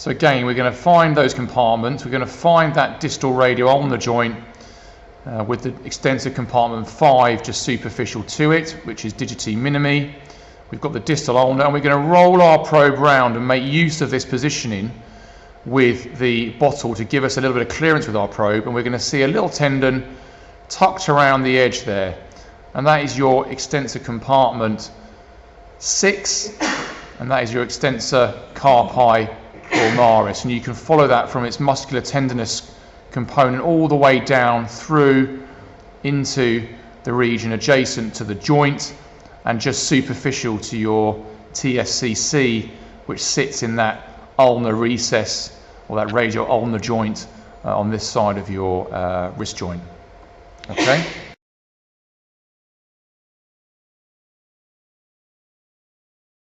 So again, we're going to find those compartments. We're going to find that distal radioulnar joint with the extensor compartment 5 just superficial to it, which is digiti minimi. We've got the distal ulnar, and we're going to roll our probe round and make use of this positioning with the bottle to give us a little bit of clearance with our probe, and we're going to see a little tendon tucked around the edge there, and that is your extensor compartment 6, and that is your extensor carpi ulnaris, and you can follow that from its muscular tendinous component all the way down through into the region adjacent to the joint and just superficial to your TSCC, which sits in that ulnar recess or that radioulnar joint on this side of your wrist joint. Okay.